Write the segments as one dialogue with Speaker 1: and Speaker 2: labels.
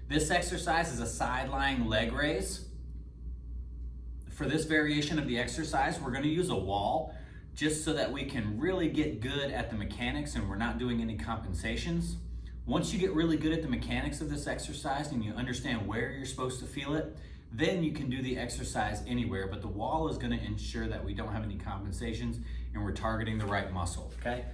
Speaker 1: This exercise is a side-lying leg raise. For this variation of the exercise, we're gonna use a wall just so that we can really get good at the mechanics and we're not doing any compensations. Once you get really good at the mechanics of this exercise and you understand where you're supposed to feel it, then you can do the exercise anywhere, but the wall is gonna ensure that we don't have any compensations and we're targeting the right muscle, okay?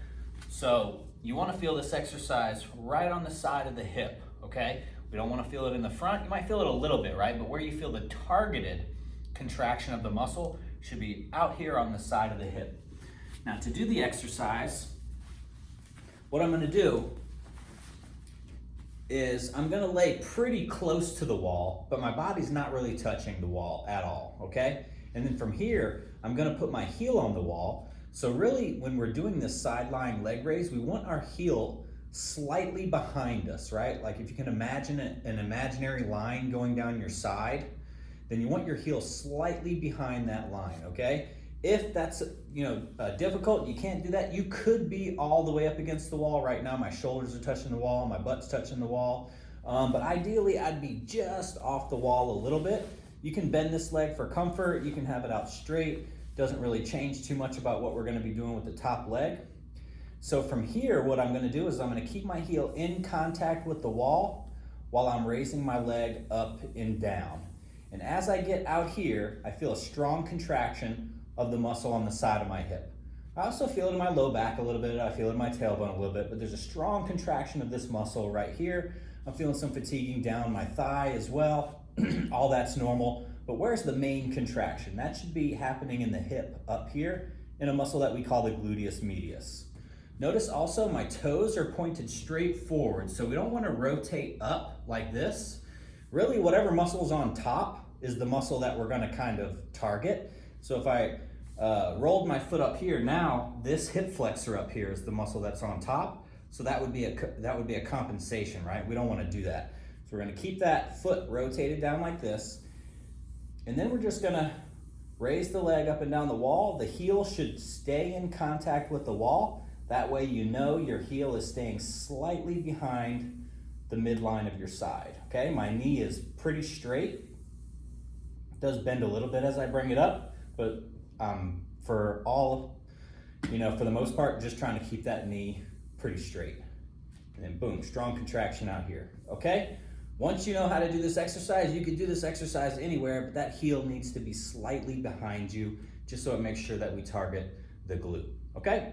Speaker 1: So you wanna feel this exercise right on the side of the hip, okay? We don't wanna feel it in the front. You might feel it a little bit, right? But where you feel the targeted contraction of the muscle should be out here on the side of the hip. Now to do the exercise, what I'm gonna do is I'm gonna lay pretty close to the wall, but my body's not really touching the wall at all, okay? And then from here, I'm gonna put my heel on the wall. So really, when we're doing this side-lying leg raise, we want our heel slightly behind us, right? Like if you can imagine an imaginary line going down your side, then you want your heel slightly behind that line, okay? If that's difficult, you can't do that, you could be all the way up against the wall. Right now, my shoulders are touching the wall, my butt's touching the wall. But ideally, I'd be just off the wall a little bit. You can bend this leg for comfort. You can have it out straight. Doesn't really change too much about what we're gonna be doing with the top leg. So from here, what I'm gonna do is I'm gonna keep my heel in contact with the wall while I'm raising my leg up and down. And as I get out here, I feel a strong contraction of the muscle on the side of my hip. I also feel it in my low back a little bit. I feel it in my tailbone a little bit, but there's a strong contraction of this muscle right here. I'm feeling some fatiguing down my thigh as well. All that's normal, but where's the main contraction? That should be happening in the hip up here in a muscle that we call the gluteus medius. Notice also my toes are pointed straight forward, so we don't want to rotate up like this. Really, whatever muscle's on top is the muscle that we're going to kind of target. So if I rolled my foot up here, now this hip flexor up here is the muscle that's on top. So that would be a compensation, right? We don't want to do that. So we're going to keep that foot rotated down like this, and then we're just going to raise the leg up and down the wall. The heel should stay in contact with the wall. That way you know your heel is staying slightly behind the midline of your side, okay? My knee is pretty straight. It does bend a little bit as I bring it up, but for the most part, just trying to keep that knee pretty straight. And then boom, strong contraction out here, okay? Once you know how to do this exercise, you can do this exercise anywhere, but that heel needs to be slightly behind you just so it makes sure that we target the glute, okay?